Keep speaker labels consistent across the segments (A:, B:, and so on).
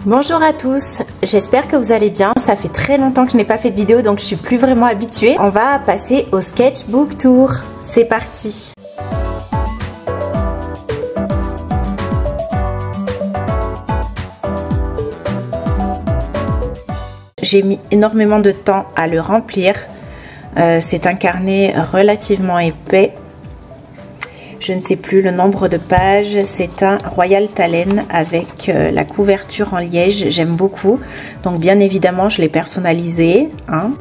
A: Bonjour à tous, j'espère que vous allez bien. Ça fait très longtemps que je n'ai pas fait de vidéo donc je suis plus vraiment habituée. On va passer au sketchbook tour. C'est parti. J'ai mis énormément de temps à le remplir. C'est un carnet relativement épais. Je ne sais plus le nombre de pages. C'est un Royal Talens avec la couverture en liège. J'aime beaucoup. Donc bien évidemment, je l'ai personnalisé. Hein.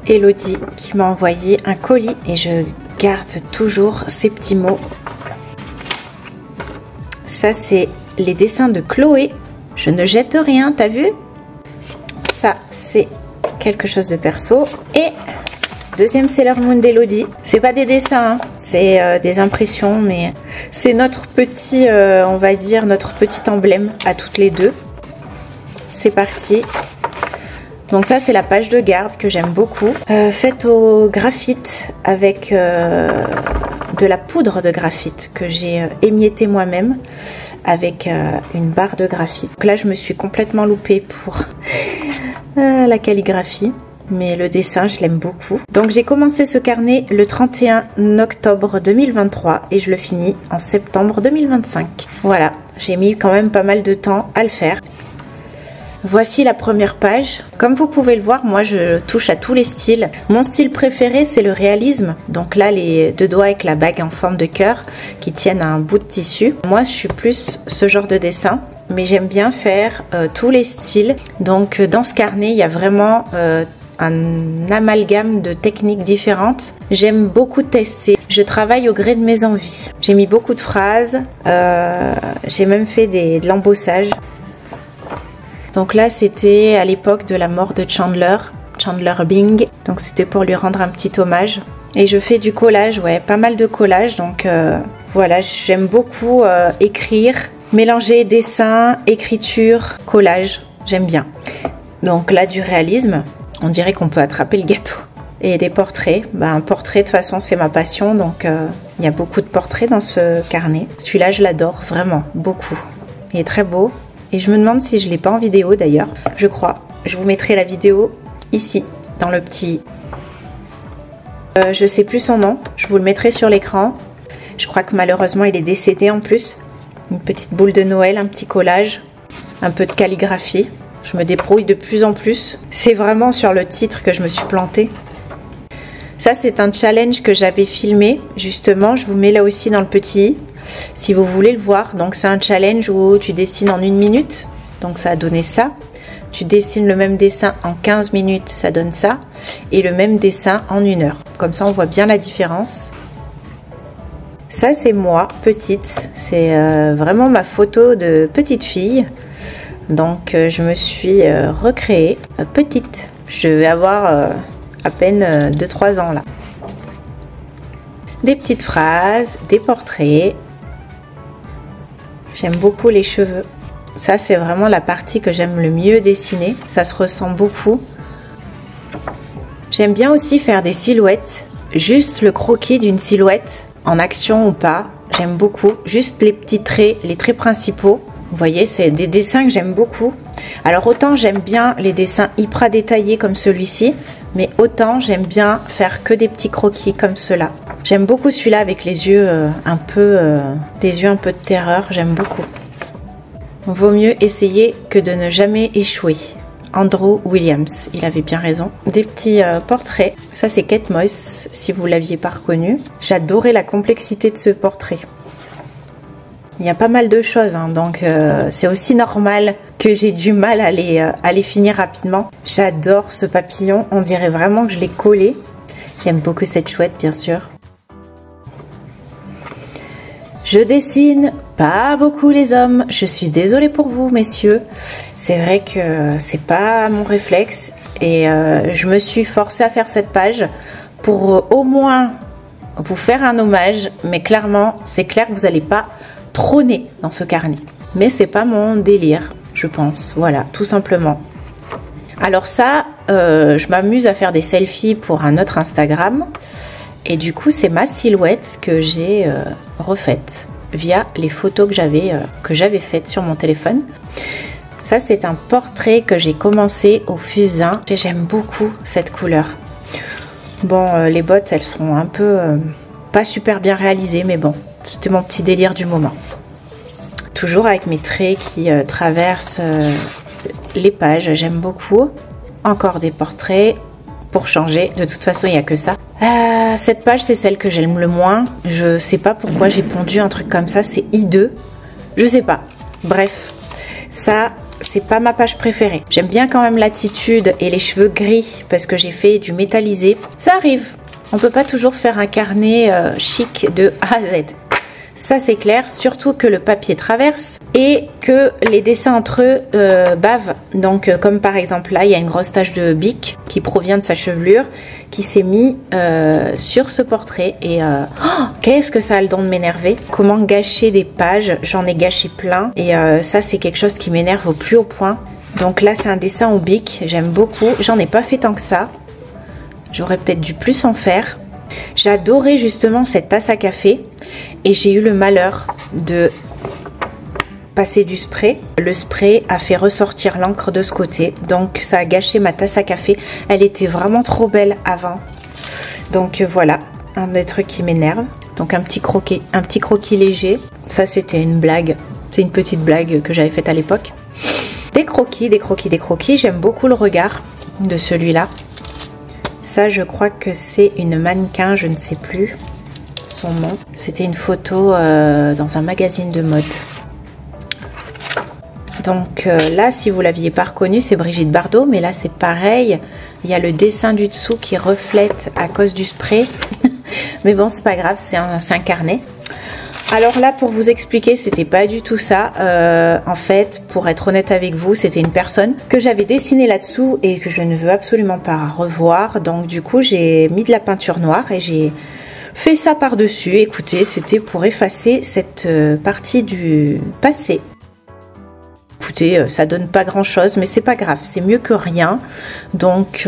A: Elodie qui m'a envoyé un colis et je garde toujours ces petits mots. Ça, c'est les dessins de Chloé. Je ne jette rien, t'as vu? Ça, c'est quelque chose de perso. Et deuxième Sailor Moon d'Elodie. C'est pas des dessins, hein. C'est des impressions, mais c'est notre petit, on va dire, notre petit emblème à toutes les deux. C'est parti. Donc ça, c'est la page de garde que j'aime beaucoup. Faite au graphite avec de la poudre de graphite que j'ai émiettée moi-même avec une barre de graphite. Donc là, je me suis complètement loupée pour la calligraphie, mais le dessin, je l'aime beaucoup. Donc j'ai commencé ce carnet le 31 octobre 2023 et je le finis en septembre 2025. Voilà, j'ai mis quand même pas mal de temps à le faire. Voici la première page. Comme vous pouvez le voir, moi je touche à tous les styles. Mon style préféré, c'est le réalisme. Donc là, les deux doigts avec la bague en forme de cœur qui tiennent à un bout de tissu. Moi, je suis plus ce genre de dessin, mais j'aime bien faire tous les styles. Donc dans ce carnet, il y a vraiment un amalgame de techniques différentes. J'aime beaucoup tester. Je travaille au gré de mes envies. J'ai mis beaucoup de phrases. J'ai même fait de l'embossage. Donc là, c'était à l'époque de la mort de Chandler Bing. Donc c'était pour lui rendre un petit hommage. Et je fais du collage, ouais, pas mal de collage. Donc voilà, j'aime beaucoup écrire, mélanger dessin, écriture, collage. J'aime bien. Donc là, du réalisme, on dirait qu'on peut attraper le gâteau. Et des portraits. Un portrait, de toute façon, c'est ma passion. Donc il y a beaucoup de portraits dans ce carnet. Celui-là, je l'adore vraiment, beaucoup. Il est très beau. Et je me demande si je ne l'ai pas en vidéo d'ailleurs. Je crois. Je vous mettrai la vidéo ici, dans le petit... je sais plus son nom. Je vous le mettrai sur l'écran. Je crois que malheureusement, il est décédé en plus. Une petite boule de Noël, un petit collage. Un peu de calligraphie. Je me débrouille de plus en plus. C'est vraiment sur le titre que je me suis plantée. Ça, c'est un challenge que j'avais filmé. Justement, je vous mets là aussi dans le petit i. Si vous voulez le voir, donc c'est un challenge où tu dessines en 1 minute, donc ça a donné ça. Tu dessines le même dessin en 15 minutes, ça donne ça. Et le même dessin en 1 heure. Comme ça, on voit bien la différence. Ça, c'est moi, petite. C'est vraiment ma photo de petite fille. Donc, je me suis recréée petite. Je vais avoir à peine 2-3 ans là. Des petites phrases, des portraits. J'aime beaucoup les cheveux. Ça, c'est vraiment la partie que j'aime le mieux dessiner. Ça se ressent beaucoup. J'aime bien aussi faire des silhouettes. Juste le croquis d'une silhouette, en action ou pas. J'aime beaucoup. Juste les petits traits, les traits principaux. Vous voyez, c'est des dessins que j'aime beaucoup. Alors autant j'aime bien les dessins hyper détaillés comme celui-ci, mais autant j'aime bien faire que des petits croquis comme cela. J'aime beaucoup celui-là avec les yeux des yeux un peu de terreur, j'aime beaucoup. Vaut mieux essayer que de ne jamais échouer. Andrew Williams, il avait bien raison. Des petits portraits. Ça, c'est Kate Moss, si vous l'aviez pas reconnu. J'adorais la complexité de ce portrait. Il y a pas mal de choses, hein, donc c'est aussi normal que j'ai du mal à les finir rapidement. J'adore ce papillon, on dirait vraiment que je l'ai collé. J'aime beaucoup cette chouette, bien sûr. Je dessine pas beaucoup les hommes. Je suis désolée pour vous, messieurs. C'est vrai que c'est pas mon réflexe. Et je me suis forcée à faire cette page pour au moins vous faire un hommage. Mais clairement, c'est clair que vous n'allez pas trôner dans ce carnet. Mais c'est pas mon délire, je pense. Voilà, tout simplement. Alors ça, je m'amuse à faire des selfies pour un autre Instagram. Et du coup, c'est ma silhouette que j'ai refaite via les photos que j'avais faites sur mon téléphone. Ça, c'est un portrait que j'ai commencé au fusain. J'aime beaucoup cette couleur. Bon, les bottes, elles sont un peu pas super bien réalisées, mais bon, c'était mon petit délire du moment. Toujours avec mes traits qui traversent les pages, j'aime beaucoup. Encore des portraits pour changer, de toute façon, il n'y a que ça. Cette page, c'est celle que j'aime le moins. Je sais pas pourquoi j'ai pondu un truc comme ça, c'est hideux. Je sais pas. Bref, ça, c'est pas ma page préférée. J'aime bien quand même l'attitude et les cheveux gris parce que j'ai fait du métallisé. Ça arrive. On peut pas toujours faire un carnet chic de A à Z. Ça c'est clair, surtout que le papier traverse et que les dessins entre eux bavent. Donc comme par exemple là, il y a une grosse tache de bic qui provient de sa chevelure qui s'est mis sur ce portrait. Et qu'est-ce que ça a le don de m'énerver. Comment gâcher des pages, j'en ai gâché plein. Et ça c'est quelque chose qui m'énerve au plus haut point. Donc là c'est un dessin au bic, j'aime beaucoup. J'en ai pas fait tant que ça. J'aurais peut-être dû plus en faire. J'adorais justement cette tasse à café et j'ai eu le malheur de passer du spray. Le spray a fait ressortir l'encre de ce côté, donc ça a gâché ma tasse à café. Elle était vraiment trop belle avant. Donc voilà, un des trucs qui m'énerve. Donc un petit croquis léger. Ça c'était une blague, c'est une petite blague que j'avais faite à l'époque. Des croquis, des croquis, des croquis. J'aime beaucoup le regard de celui-là. Ça, je crois que c'est une mannequin, je ne sais plus son nom. C'était une photo dans un magazine de mode. Donc là, si vous ne l'aviez pas reconnu, c'est Brigitte Bardot. Mais là, c'est pareil. Il y a le dessin du dessous qui reflète à cause du spray. Mais bon, c'est pas grave, c'est un carnet. Alors là, pour vous expliquer, c'était pas du tout ça. En fait, pour être honnête avec vous, c'était une personne que j'avais dessinée là-dessous et que je ne veux absolument pas revoir. Donc du coup, j'ai mis de la peinture noire et j'ai fait ça par-dessus. Écoutez, c'était pour effacer cette partie du passé. Écoutez, ça donne pas grand-chose, mais c'est pas grave, c'est mieux que rien. Donc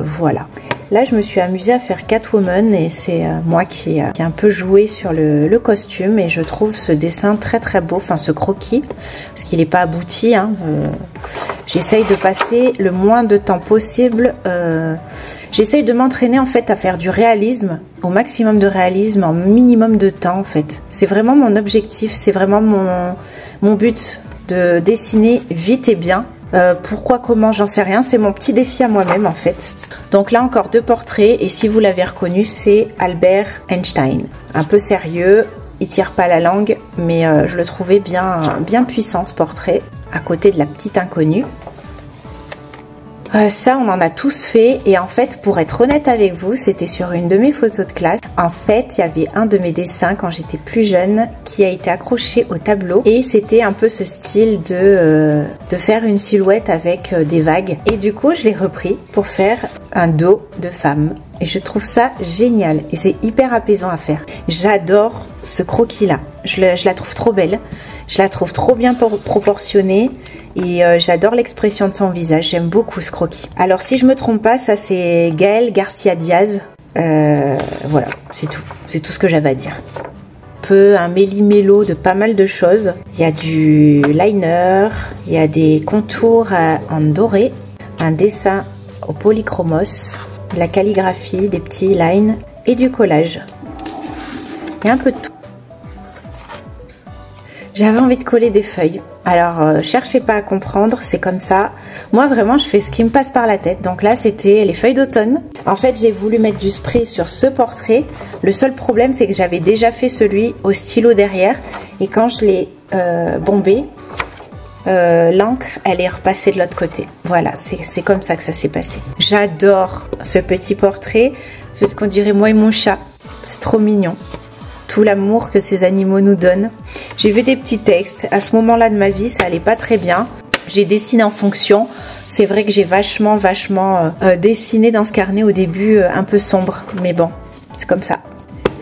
A: voilà. Là, je me suis amusée à faire Catwoman et c'est moi qui ai un peu joué sur le costume et je trouve ce dessin très très beau, enfin ce croquis, parce qu'il n'est pas abouti. Hein. J'essaye de passer le moins de temps possible. J'essaye de m'entraîner en fait à faire du réalisme, au maximum de réalisme, en minimum de temps en fait. C'est vraiment mon objectif, c'est vraiment mon but de dessiner vite et bien. Pourquoi, comment, j'en sais rien, c'est mon petit défi à moi-même en fait. Donc là encore deux portraits et si vous l'avez reconnu, c'est Albert Einstein. Un peu sérieux, il tire pas la langue, mais je le trouvais bien puissant ce portrait, à côté de la petite inconnue. Ça, on en a tous fait et en fait, pour être honnête avec vous, c'était sur une de mes photos de classe. En fait, il y avait un de mes dessins quand j'étais plus jeune qui a été accroché au tableau et c'était un peu ce style de faire une silhouette avec des vagues. Et du coup, je l'ai repris pour faire un dos de femme. Et je trouve ça génial et c'est hyper apaisant à faire. J'adore ce croquis-là. Je la trouve trop belle. Je la trouve trop bien proportionnée. Et j'adore l'expression de son visage, j'aime beaucoup ce croquis. Alors si je me trompe pas, ça c'est Gaël Garcia Diaz. Voilà, c'est tout ce que j'avais à dire. Un méli-mélo de pas mal de choses. Il y a du liner, il y a des contours en doré, un dessin au polychromos, de la calligraphie, des petits lines et du collage. Il y a un peu de tout. J'avais envie de coller des feuilles. Alors, cherchez pas à comprendre, c'est comme ça. Moi, vraiment, je fais ce qui me passe par la tête. Donc là, c'était les feuilles d'automne. En fait, j'ai voulu mettre du spray sur ce portrait. Le seul problème, c'est que j'avais déjà fait celui au stylo derrière. Et quand je l'ai bombé, l'encre, elle est repassée de l'autre côté. Voilà, c'est comme ça que ça s'est passé. J'adore ce petit portrait, puisqu'on dirait moi et mon chat. C'est trop mignon. Tout l'amour que ces animaux nous donnent. J'ai vu des petits textes. À ce moment-là de ma vie, ça allait pas très bien. J'ai dessiné en fonction. C'est vrai que j'ai vachement dessiné dans ce carnet au début un peu sombre. Mais bon, c'est comme ça.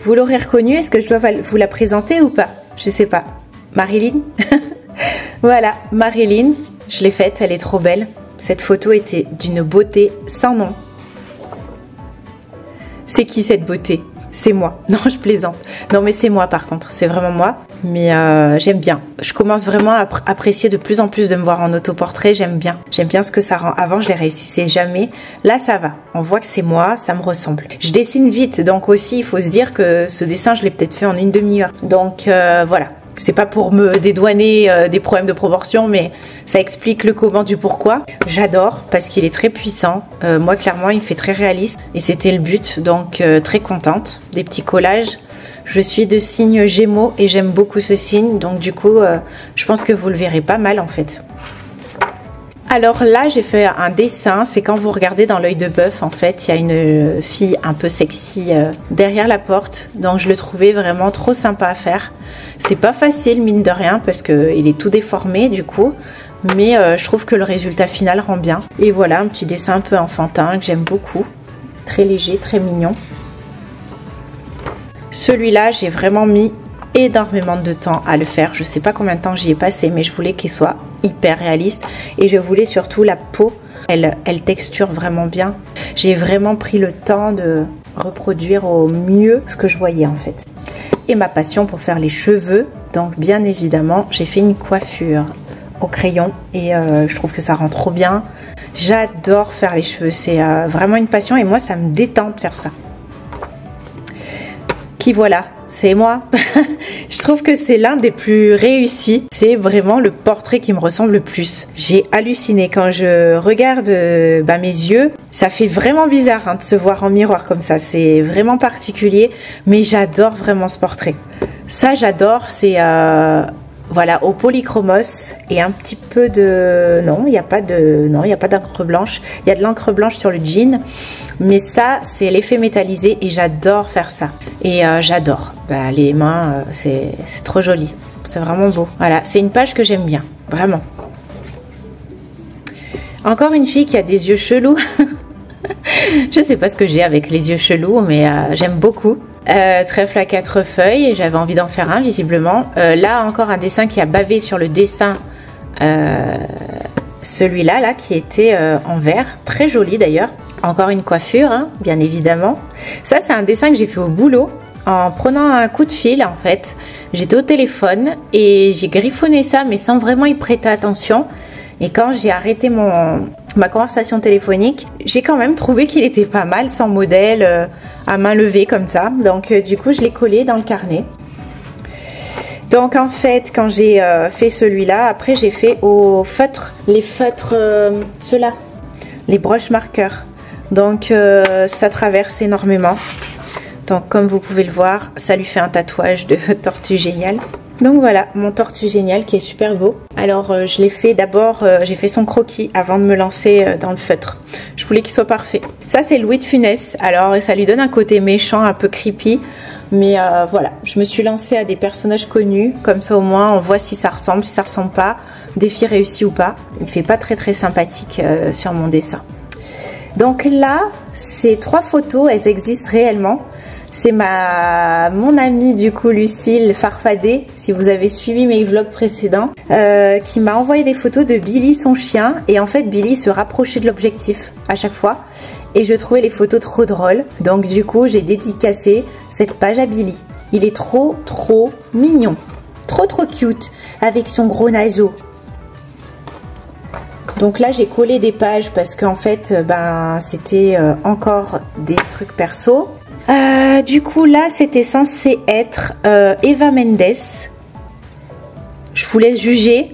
A: Vous l'aurez reconnu. Est-ce que je dois vous la présenter ou pas? Je sais pas. Marilyn. Voilà, Marilyn. Je l'ai faite. Elle est trop belle. Cette photo était d'une beauté sans nom. C'est qui cette beauté? C'est moi. Non, je plaisante. Non, mais c'est moi par contre. C'est vraiment moi. Mais j'aime bien. Je commence vraiment à apprécier de plus en plus de me voir en autoportrait. J'aime bien. J'aime bien ce que ça rend. Avant, je les réussissais jamais. Là, ça va. On voit que c'est moi. Ça me ressemble. Je dessine vite. Donc aussi, il faut se dire que ce dessin, je l'ai peut-être fait en une demi-heure. Donc voilà. C'est pas pour me dédouaner des problèmes de proportion, mais ça explique le comment du pourquoi. J'adore parce qu'il est très puissant. Moi, clairement, il fait très réaliste et c'était le but, donc très contente. Des petits collages. Je suis de signe Gémeaux et j'aime beaucoup ce signe, donc du coup, je pense que vous le verrez pas mal en fait. Alors là, j'ai fait un dessin, c'est quand vous regardez dans l'œil de bœuf, en fait, il y a une fille un peu sexy derrière la porte, donc je le trouvais vraiment trop sympa à faire. C'est pas facile, mine de rien, parce qu'il est tout déformé du coup, mais je trouve que le résultat final rend bien. Et voilà, un petit dessin un peu enfantin que j'aime beaucoup, très léger, très mignon. Celui-là, j'ai vraiment mis énormément de temps à le faire. Je sais pas combien de temps j'y ai passé, mais je voulais qu'il soit hyper réaliste et je voulais surtout la peau. Elle texture vraiment bien. J'ai vraiment pris le temps de reproduire au mieux ce que je voyais en fait. Et ma passion pour faire les cheveux. Donc bien évidemment, j'ai fait une coiffure au crayon et je trouve que ça rend trop bien. J'adore faire les cheveux. C'est vraiment une passion et moi ça me détend de faire ça. Qui voilà, c'est moi. Je trouve que c'est l'un des plus réussis. C'est vraiment le portrait qui me ressemble le plus. J'ai halluciné quand je regarde mes yeux. Ça fait vraiment bizarre de se voir en miroir comme ça. C'est vraiment particulier. Mais j'adore vraiment ce portrait. Ça, j'adore. C'est voilà, au polychromos et un petit peu de... Non, il n'y a pas d'encre blanche. Il y a de l'encre blanche sur le jean. Mais ça, c'est l'effet métallisé et j'adore faire ça. Et j'adore. Les mains, c'est trop joli. C'est vraiment beau. Voilà, c'est une page que j'aime bien. Vraiment. Encore une fille qui a des yeux chelous. Je sais pas ce que j'ai avec les yeux chelous, mais j'aime beaucoup. Trèfle à 4 feuilles et j'avais envie d'en faire un visiblement. Là, encore un dessin qui a bavé sur le dessin. Celui-là, là, qui était en vert. Très joli d'ailleurs. Encore une coiffure, hein, bien évidemment. Ça, c'est un dessin que j'ai fait au boulot en prenant un coup de fil, en fait. J'étais au téléphone et j'ai griffonné ça, mais sans vraiment y prêter attention. Et quand j'ai arrêté ma conversation téléphonique, j'ai quand même trouvé qu'il était pas mal, sans modèle, à main levée comme ça. Donc, du coup, je l'ai collé dans le carnet. Donc, en fait, quand j'ai fait celui-là, après, j'ai fait au feutre. Les feutres, ceux-là, les broches marqueurs. Donc ça traverse énormément. Donc comme vous pouvez le voir, ça lui fait un tatouage de tortue géniale. Donc voilà, mon tortue génial qui est super beau. Alors je l'ai fait d'abord, j'ai fait son croquis avant de me lancer dans le feutre. Je voulais qu'il soit parfait. Ça c'est Louis de Funès. Alors ça lui donne un côté méchant, un peu creepy. Mais voilà, je me suis lancée à des personnages connus. Comme ça au moins on voit si ça ressemble pas. Défi réussi ou pas. Il fait pas très sympathique sur mon dessin. Donc là, ces 3 photos, elles existent réellement. C'est mon amie du coup Lucille Farfadet, si vous avez suivi mes vlogs précédents, qui m'a envoyé des photos de Billy, son chien. Et en fait, Billy se rapprochait de l'objectif à chaque fois. Et je trouvais les photos trop drôles. Donc du coup, j'ai dédicacé cette page à Billy. Il est trop mignon. Trop cute, avec son gros naseau. Donc là j'ai collé des pages parce qu'en fait c'était encore des trucs perso. Du coup là c'était censé être Eva Mendes. Je vous laisse juger.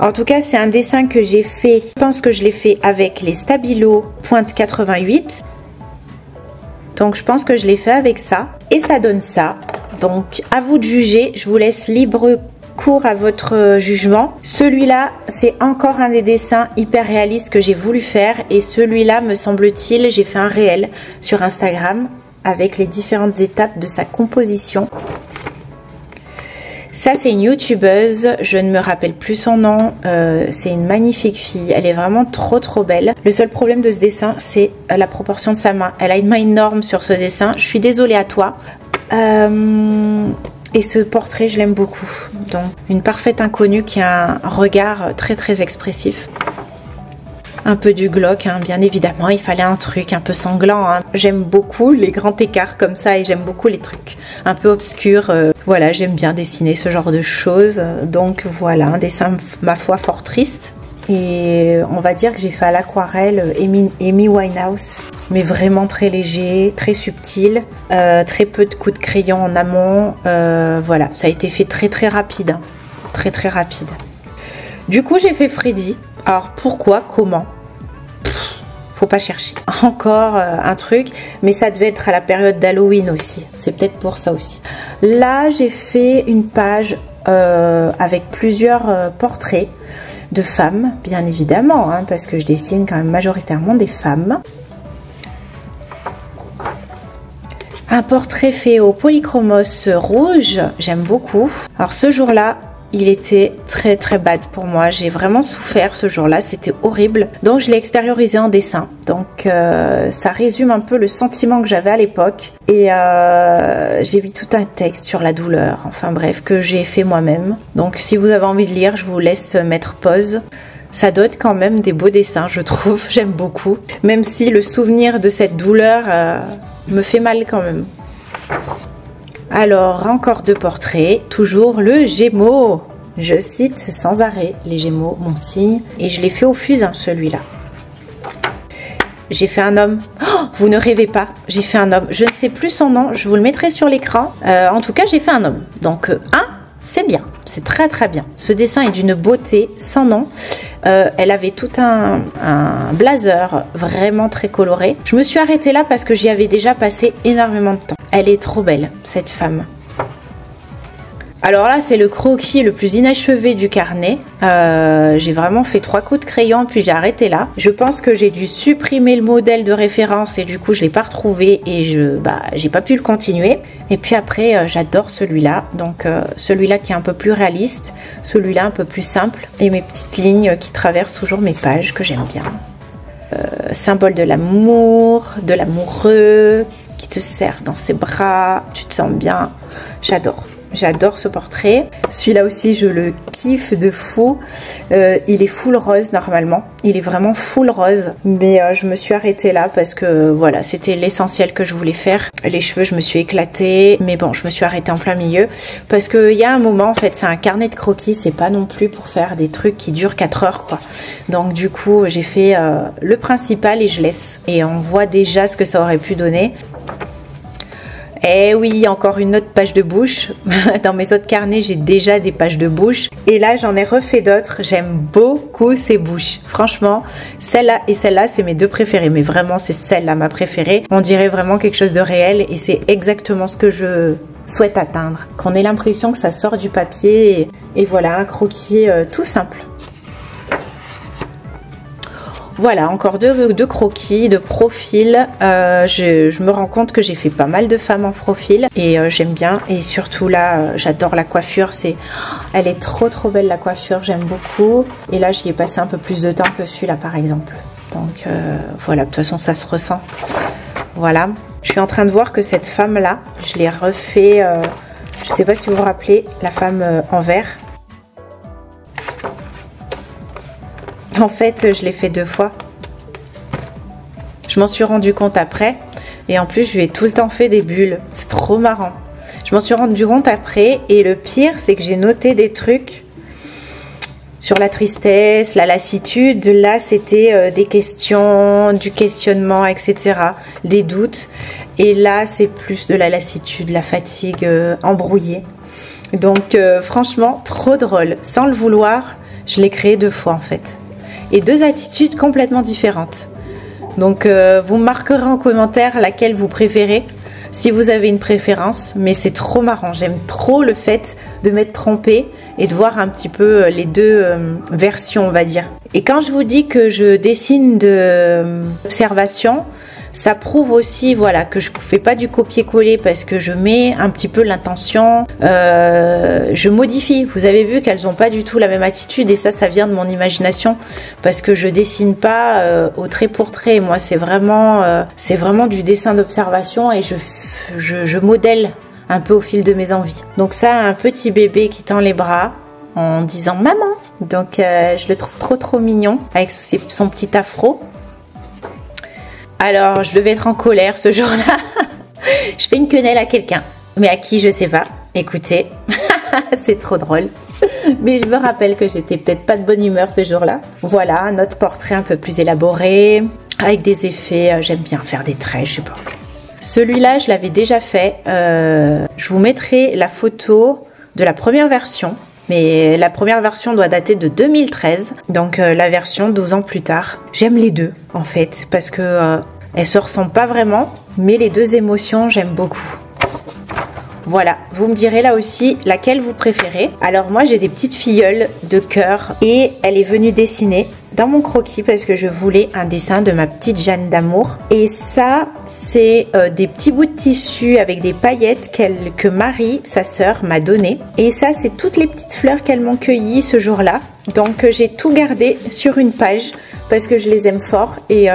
A: En tout cas c'est un dessin que j'ai fait. Je pense que je l'ai fait avec les Stabilo pointe 88. Donc je pense que je l'ai fait avec ça. Et ça donne ça. Donc à vous de juger. Je vous laisse libre cours à votre jugement. Celui-là, c'est encore un des dessins hyper réalistes que j'ai voulu faire. Et celui-là, me semble-t-il, j'ai fait un réel sur Instagram avec les différentes étapes de sa composition. Ça, c'est une youtubeuse. Je ne me rappelle plus son nom. C'est une magnifique fille. Elle est vraiment trop belle. Le seul problème de ce dessin, c'est la proportion de sa main. Elle a une main énorme sur ce dessin. Je suis désolée à toi. Et ce portrait, je l'aime beaucoup. Donc, une parfaite inconnue qui a un regard très expressif. Un peu du glauque, hein, bien évidemment, il fallait un truc un peu sanglant. Hein. J'aime beaucoup les grands écarts comme ça et j'aime beaucoup les trucs un peu obscurs. Voilà, j'aime bien dessiner ce genre de choses. Donc voilà, un dessin, ma foi, fort triste. Et on va dire que j'ai fait à l'aquarelle Amy Winehouse, mais vraiment très léger, très subtil, très peu de coups de crayon en amont. Voilà, ça a été fait très rapide, hein. Très rapide. Du coup, j'ai fait Freddy. Alors pourquoi, comment? Faut pas chercher. Encore un truc, mais ça devait être à la période d'Halloween aussi. C'est peut-être pour ça aussi. Là, j'ai fait une page avec plusieurs portraits de femmes, bien évidemment, hein, parce que je dessine quand même majoritairement des femmes. Un portrait fait au polychromos rouge, j'aime beaucoup. Alors ce jour-là, il était très bad pour moi. J'ai vraiment souffert ce jour-là, c'était horrible. Donc je l'ai extériorisé en dessin. Donc ça résume un peu le sentiment que j'avais à l'époque. Et j'ai mis tout un texte sur la douleur. Enfin bref, que j'ai fait moi-même. Donc si vous avez envie de lire, je vous laisse mettre pause. Ça donne quand même des beaux dessins, je trouve. J'aime beaucoup. Même si le souvenir de cette douleur me fait mal quand même. Alors, encore deux portraits, toujours le Gémeaux. Je cite sans arrêt les Gémeaux, mon signe. Et je l'ai fait au fusain, celui-là. J'ai fait un homme. Oh, vous ne rêvez pas, j'ai fait un homme. Je ne sais plus son nom, je vous le mettrai sur l'écran. En tout cas, j'ai fait un homme. Donc, c'est bien, c'est très bien. Ce dessin est d'une beauté sans nom. Elle avait tout un blazer vraiment très coloré. Je me suis arrêtée là parce que j'y avais déjà passé énormément de temps. Elle est trop belle, cette femme. Alors là, c'est le croquis le plus inachevé du carnet. J'ai vraiment fait 3 coups de crayon, puis j'ai arrêté là. Je pense que j'ai dû supprimer le modèle de référence et du coup, je ne l'ai pas retrouvé et j'ai pas pu le continuer. Et puis après, j'adore celui-là. Donc celui-là qui est un peu plus réaliste, celui-là un peu plus simple. Et mes petites lignes qui traversent toujours mes pages que j'aime bien. Symbole de l'amour, de l'amoureux qui te serre dans ses bras. Tu te sens bien. J'adore. J'adore ce portrait. Celui-là aussi, je le kiffe de fou. Il est full rose normalement. Il est vraiment full rose. Mais je me suis arrêtée là parce que voilà, c'était l'essentiel que je voulais faire. Les cheveux, je me suis éclatée. Mais bon, je me suis arrêtée en plein milieu. Parce qu'il y a un moment, en fait, c'est un carnet de croquis. C'est pas non plus pour faire des trucs qui durent 4 heures, quoi. Donc du coup, j'ai fait le principal et je laisse. Et on voit déjà ce que ça aurait pu donner. Eh oui, encore une autre page de bouche. Dans mes autres carnets, j'ai déjà des pages de bouche. Et là, j'en ai refait d'autres. J'aime beaucoup ces bouches. Franchement, celle-là et celle-là, c'est mes deux préférées. Mais vraiment, c'est celle-là ma préférée. On dirait vraiment quelque chose de réel. Et c'est exactement ce que je souhaite atteindre. Qu'on ait l'impression que ça sort du papier. Et voilà, un croquis tout simple. Voilà, encore deux croquis de profil. Je me rends compte que j'ai fait pas mal de femmes en profil et j'aime bien. Et surtout là, j'adore la coiffure. Elle est trop belle la coiffure, j'aime beaucoup. Et là, j'y ai passé un peu plus de temps que celui-là par exemple. Donc voilà, de toute façon, ça se ressent. Voilà. Je suis en train de voir que cette femme-là, je l'ai refait. Je sais pas si vous vous rappelez, la femme en vert. En fait, je l'ai fait 2 fois. Je m'en suis rendu compte après. Et en plus, je lui ai tout le temps fait des bulles. C'est trop marrant. Je m'en suis rendu compte après. Et le pire, c'est que j'ai noté des trucs sur la tristesse, la lassitude. Là, c'était des questions, du questionnement, etc. Des doutes. Et là, c'est plus de la lassitude, la fatigue embrouillée. Donc, franchement, trop drôle. Sans le vouloir, je l'ai créé 2 fois en fait. Et 2 attitudes complètement différentes. Donc vous marquerez en commentaire laquelle vous préférez, si vous avez une préférence. Mais c'est trop marrant, j'aime trop le fait de m'être trompée et de voir un petit peu les 2 versions, on va dire. Et quand je vous dis que je dessine de observation, ça prouve aussi, voilà, que je ne fais pas du copier-coller parce que je mets un petit peu l'intention, je modifie. Vous avez vu qu'elles n'ont pas du tout la même attitude et ça vient de mon imagination parce que je dessine pas au trait pour trait. Moi, c'est vraiment du dessin d'observation et je modèle un peu au fil de mes envies. Donc ça, un petit bébé qui tend les bras, en disant maman. Donc je le trouve trop mignon avec son petit afro. Alors je devais être en colère ce jour-là. Je fais une quenelle à quelqu'un, mais à qui je sais pas. Écoutez, c'est trop drôle. Mais je me rappelle que j'étais peut-être pas de bonne humeur ce jour-là. Voilà, notre portrait un peu plus élaboré, avec des effets. J'aime bien faire des traits, je sais pas. Celui-là, je l'avais déjà fait. Je vous mettrai la photo de la première version. Mais la première version doit dater de 2013. Donc la version 12 ans plus tard. J'aime les deux, en fait, parce que elles se ressemblent pas vraiment. Mais les deux émotions, j'aime beaucoup. Voilà, vous me direz là aussi laquelle vous préférez. Alors moi j'ai des petites filleules de cœur et elle est venue dessiner dans mon croquis parce que je voulais un dessin de ma petite Jeanne d'amour. Et ça c'est des petits bouts de tissu avec des paillettes que Marie, sa sœur, m'a donné. Et ça c'est toutes les petites fleurs qu'elles m'ont cueillies ce jour-là. Donc j'ai tout gardé sur une page parce que je les aime fort et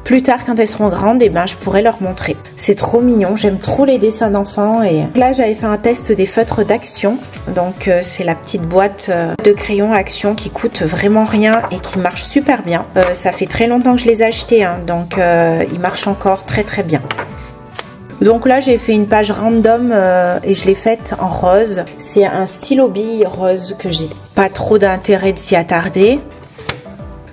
A: plus tard, quand elles seront grandes, eh ben, je pourrai leur montrer. C'est trop mignon, j'aime trop les dessins d'enfants. Et là, j'avais fait un test des feutres d'Action. Donc, c'est la petite boîte de crayons Action qui coûte vraiment rien et qui marche super bien. Ça fait très longtemps que je les ai achetés, hein, donc ils marchent encore très bien. Donc là, j'ai fait une page random et je l'ai faite en rose. C'est un stylo bille rose que j'ai pas trop d'intérêt de s'y attarder.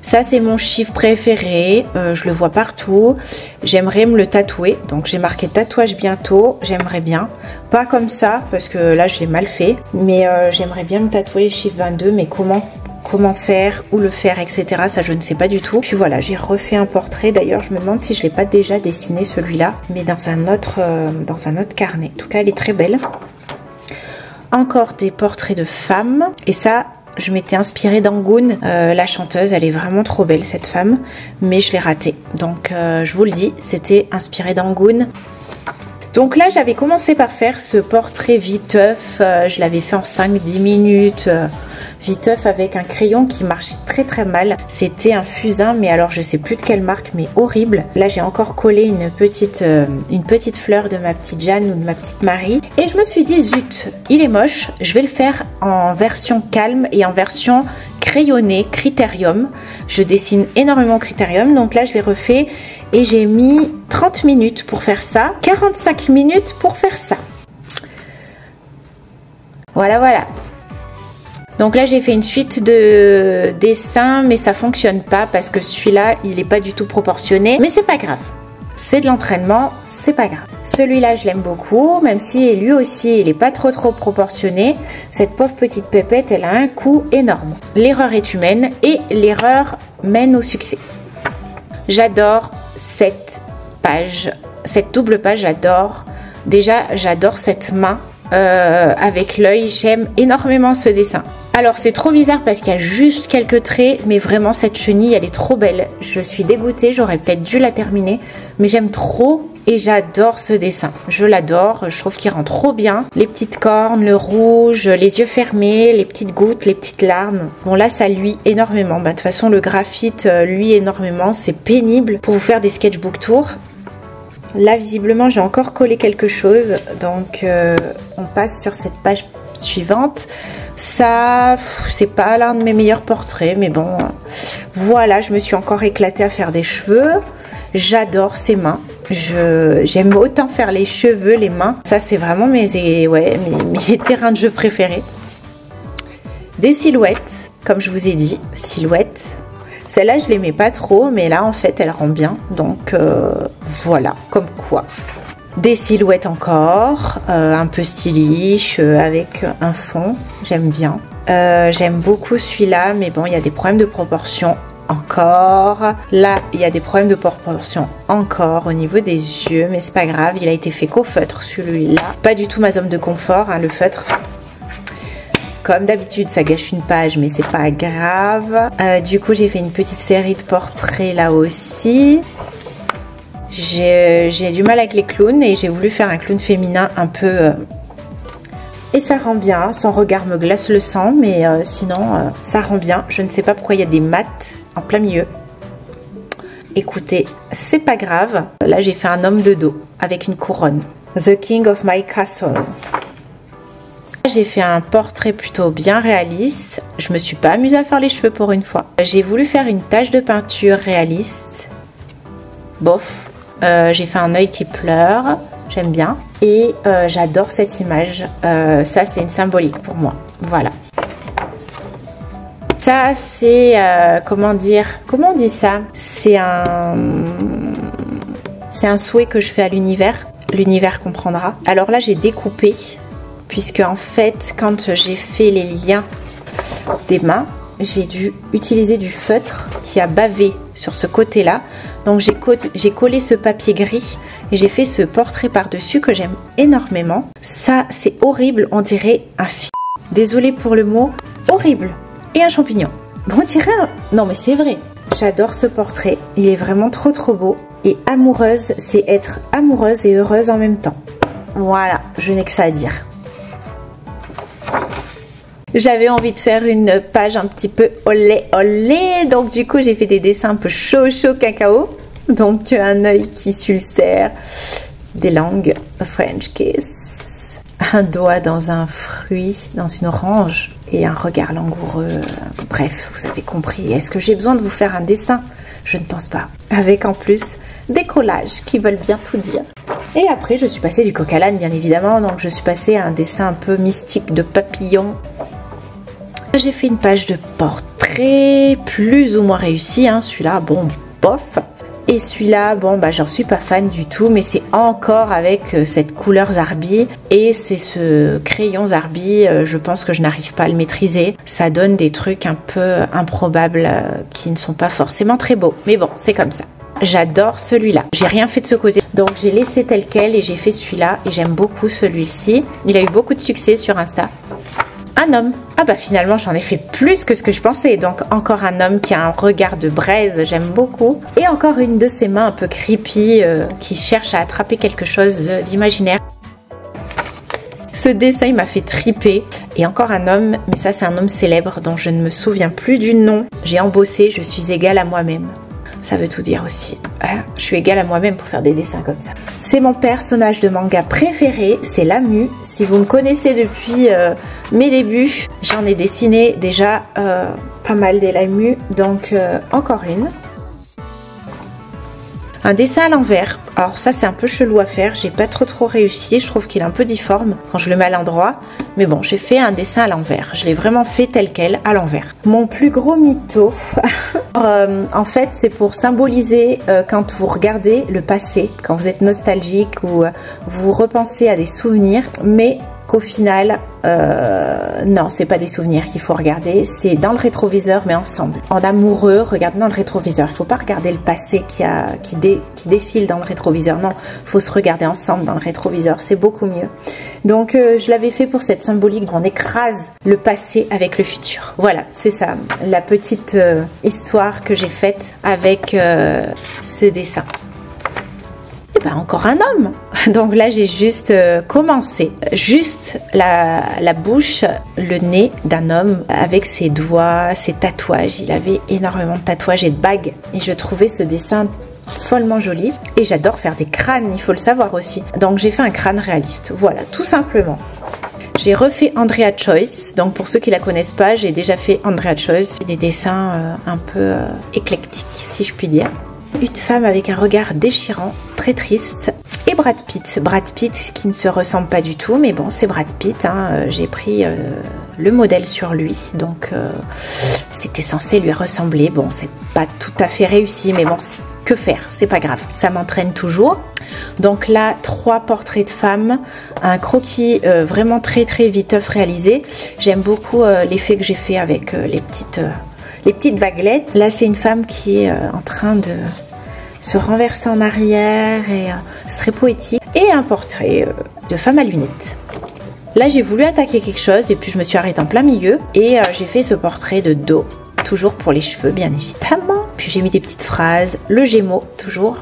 A: Ça c'est mon chiffre préféré, je le vois partout, j'aimerais me le tatouer, donc j'ai marqué tatouage bientôt, j'aimerais bien, pas comme ça parce que là je l'ai mal fait, mais j'aimerais bien me tatouer le chiffre 22, mais comment faire, où le faire, etc. Ça je ne sais pas du tout. Puis voilà, j'ai refait un portrait, d'ailleurs je me demande si je l'ai pas déjà dessiné celui-là, mais dans un autre carnet. En tout cas elle est très belle. Encore des portraits de femmes, et ça... Je m'étais inspirée d'Angoon, la chanteuse, elle est vraiment trop belle cette femme, mais je l'ai ratée. Donc je vous le dis, c'était inspiré d'Angoon. Donc là j'avais commencé par faire ce portrait viteuf, je l'avais fait en 5-10 minutes. Viteuf avec un crayon qui marchait très mal. C'était un fusain, mais alors je sais plus de quelle marque, mais horrible. Là j'ai encore collé une petite fleur de ma petite Jeanne ou de ma petite Marie. Et je me suis dit zut, il est moche, je vais le faire en version calme et en version crayonnée, Critérium. Je dessine énormément Critérium, donc là je l'ai refait et j'ai mis 30 minutes pour faire ça, 45 minutes pour faire ça. Voilà. Donc là j'ai fait une suite de dessins, mais ça fonctionne pas parce que celui-là il est pas du tout proportionné, mais c'est pas grave, c'est de l'entraînement, c'est pas grave. Celui-là je l'aime beaucoup, même si lui aussi il est pas trop proportionné. Cette pauvre petite pépette, elle a un coût énorme. L'erreur est humaine et l'erreur mène au succès. J'adore cette page, cette double page, j'adore. Déjà j'adore cette main avec l'œil, j'aime énormément ce dessin. Alors c'est trop bizarre parce qu'il y a juste quelques traits, mais vraiment cette chenille elle est trop belle. Je suis dégoûtée, j'aurais peut-être dû la terminer, mais j'aime trop et j'adore ce dessin. Je l'adore, je trouve qu'il rend trop bien. Les petites cornes, le rouge, les yeux fermés, les petites gouttes, les petites larmes. Bon là ça luit énormément, de toute façon le graphite luit énormément, c'est pénible pour vous faire des sketchbook tours. Là visiblement j'ai encore collé quelque chose, donc on passe sur cette page suivante. Ça c'est pas l'un de mes meilleurs portraits, mais bon voilà, je me suis encore éclatée à faire des cheveux. J'adore ces mains, j'aime autant faire les cheveux, les mains, ça c'est vraiment mes terrains de jeu préférés. Des silhouettes, comme je vous ai dit, silhouettes. Celle-là, je l'aimais pas trop, mais là, en fait, elle rend bien. Donc, voilà, comme quoi. Des silhouettes encore, un peu stylish, avec un fond. J'aime bien. J'aime beaucoup celui-là, mais bon, il y a des problèmes de proportion encore. Là, il y a des problèmes de proportion encore au niveau des yeux, mais c'est pas grave. Il a été fait qu'au feutre, celui-là. Pas du tout ma zone de confort, hein, le feutre. Comme d'habitude, ça gâche une page, mais c'est pas grave. Du coup, j'ai fait une petite série de portraits là aussi. J'ai du mal avec les clowns et j'ai voulu faire un clown féminin un peu... Et ça rend bien. Son regard me glace le sang, mais sinon, ça rend bien. Je ne sais pas pourquoi il y a des maths en plein milieu. Écoutez, c'est pas grave. Là, j'ai fait un homme de dos avec une couronne. The King of my Castle. J'ai fait un portrait plutôt bien réaliste. Je me suis pas amusée à faire les cheveux pour une fois. J'ai voulu faire une tache de peinture réaliste. Bof. J'ai fait un œil qui pleure. J'aime bien. Et j'adore cette image. Ça, c'est une symbolique pour moi. Voilà. Ça, c'est... comment dire? Comment on dit ça? C'est un souhait que je fais à l'univers. L'univers comprendra. Alors là, j'ai découpé. Puisque en fait, quand j'ai fait les liens des mains, j'ai dû utiliser du feutre qui a bavé sur ce côté-là. Donc j'ai collé ce papier gris et j'ai fait ce portrait par-dessus que j'aime énormément. Ça, c'est horrible, on dirait un film. Désolée pour le mot, horrible. Et un champignon. Bon, on dirait un... Non mais c'est vrai. J'adore ce portrait, il est vraiment trop beau. Et amoureuse, c'est être amoureuse et heureuse en même temps. Voilà, je n'ai que ça à dire. J'avais envie de faire une page un petit peu olé olé, donc du coup j'ai fait des dessins un peu chaud cacao. Donc un œil qui s'ulcère, des langues, a French kiss, un doigt dans un fruit, dans une orange et un regard langoureux. Bref, vous avez compris. Est-ce que j'ai besoin de vous faire un dessin? Je ne pense pas. Avec en plus des collages qui veulent bien tout dire. Et après je suis passée du coq à l'âne bien évidemment, donc je suis passée à un dessin un peu mystique de papillon. J'ai fait une page de portrait plus ou moins réussi, hein. Celui-là, bon, bof. Et celui-là, bon, bah j'en suis pas fan du tout, mais c'est encore avec cette couleur Zarbi. Et c'est ce crayon Zarbi, je pense que je n'arrive pas à le maîtriser. Ça donne des trucs un peu improbables qui ne sont pas forcément très beaux. Mais bon, c'est comme ça. J'adore celui-là. J'ai rien fait de ce côté. Donc j'ai laissé tel quel et j'ai fait celui-là. Et j'aime beaucoup celui-ci. Il a eu beaucoup de succès sur Insta. Un homme. Ah bah finalement j'en ai fait plus que ce que je pensais. Donc encore un homme qui a un regard de braise, j'aime beaucoup. Et encore une de ses mains un peu creepy qui cherche à attraper quelque chose d'imaginaire. Ce dessin il m'a fait triper. Et encore un homme, mais ça c'est un homme célèbre dont je ne me souviens plus du nom. J'ai embossé, je suis égale à moi-même. Ça veut tout dire aussi. Je suis égale à moi-même pour faire des dessins comme ça. C'est mon personnage de manga préféré, c'est Lamu. Si vous me connaissez depuis mes débuts, j'en ai dessiné déjà pas mal des Lamu. Donc encore une. Un dessin à l'envers. Alors ça c'est un peu chelou à faire, j'ai pas trop réussi, je trouve qu'il est un peu difforme quand je le mets à l'endroit. Mais bon, j'ai fait un dessin à l'envers, je l'ai vraiment fait tel quel, à l'envers. Mon plus gros mytho, en fait c'est pour symboliser quand vous regardez le passé, quand vous êtes nostalgique ou vous repensez à des souvenirs, mais qu'au final, non, c'est pas des souvenirs qu'il faut regarder, c'est dans le rétroviseur mais ensemble. En amoureux, regardez dans le rétroviseur. Il faut pas regarder le passé qui défile dans le rétroviseur. Non, il faut se regarder ensemble dans le rétroviseur, c'est beaucoup mieux. Donc je l'avais fait pour cette symbolique, on écrase le passé avec le futur. Voilà, c'est ça, la petite histoire que j'ai faite avec ce dessin. Et ben encore un homme. Donc là j'ai juste commencé, juste la bouche, le nez d'un homme avec ses doigts, ses tatouages. Il avait énormément de tatouages et de bagues et je trouvais ce dessin follement joli. Et j'adore faire des crânes, il faut le savoir aussi. Donc j'ai fait un crâne réaliste, voilà, tout simplement. J'ai refait Andrea Choice, donc pour ceux qui la connaissent pas, j'ai déjà fait Andrea Choice. Des dessins un peu éclectiques si je puis dire. Une femme avec un regard déchirant, très triste. Et Brad Pitt. Brad Pitt qui ne se ressemble pas du tout, mais bon, c'est Brad Pitt. Hein. J'ai pris le modèle sur lui, donc c'était censé lui ressembler. Bon, c'est pas tout à fait réussi, mais bon, que faire, c'est pas grave. Ça m'entraîne toujours. Donc là, 3 portraits de femmes, un croquis vraiment très viteuf réalisé. J'aime beaucoup l'effet que j'ai fait avec les petites vaguelettes. Là, c'est une femme qui est en train de se renverser en arrière et c'est très poétique. Et un portrait de femme à lunettes. Là, j'ai voulu attaquer quelque chose et puis je me suis arrêtée en plein milieu et j'ai fait ce portrait de dos, toujours pour les cheveux, bien évidemment. Puis j'ai mis des petites phrases, le Gémeaux, toujours.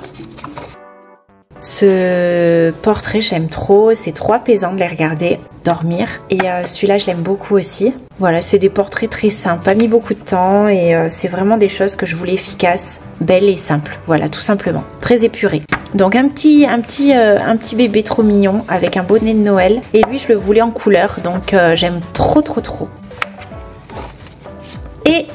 A: Ce portrait, j'aime trop, c'est trop apaisant de les regarder dormir. Et celui-là, je l'aime beaucoup aussi. Voilà, c'est des portraits très simples, pas mis beaucoup de temps et c'est vraiment des choses que je voulais efficaces, belles et simples. Voilà, tout simplement, très épurées. Donc un petit bébé trop mignon avec un bonnet de Noël. Et lui, je le voulais en couleur, donc j'aime trop. Et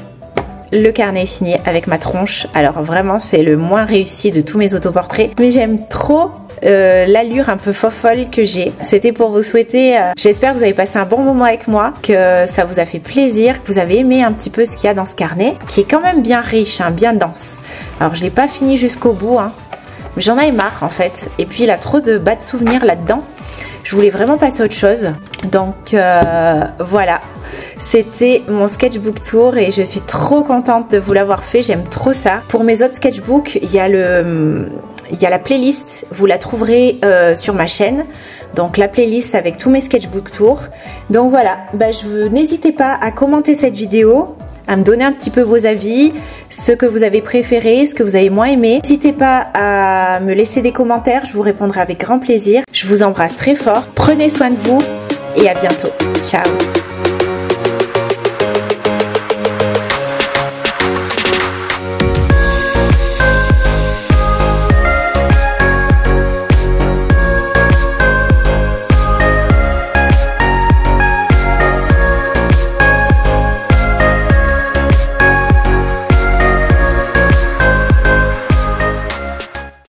A: le carnet est fini avec ma tronche. Alors vraiment, c'est le moins réussi de tous mes autoportraits, mais j'aime trop l'allure un peu fofolle que j'ai. C'était pour vous souhaiter, j'espère que vous avez passé un bon moment avec moi, que ça vous a fait plaisir, que vous avez aimé un petit peu ce qu'il y a dans ce carnet, qui est quand même bien riche, hein, bien dense. Alors je l'ai pas fini jusqu'au bout, hein, mais j'en avais marre en fait. Et puis il a trop de bas de souvenirs là-dedans. Je voulais vraiment passer à autre chose. Donc voilà, c'était mon sketchbook tour et je suis trop contente de vous l'avoir fait. J'aime trop ça. Pour mes autres sketchbooks, il y a la playlist. Vous la trouverez sur ma chaîne. Donc la playlist avec tous mes sketchbook tours. Donc voilà, n'hésitez pas à commenter cette vidéo, à me donner un petit peu vos avis, ce que vous avez préféré, ce que vous avez moins aimé. N'hésitez pas à me laisser des commentaires, je vous répondrai avec grand plaisir. Je vous embrasse très fort, prenez soin de vous et à bientôt. Ciao!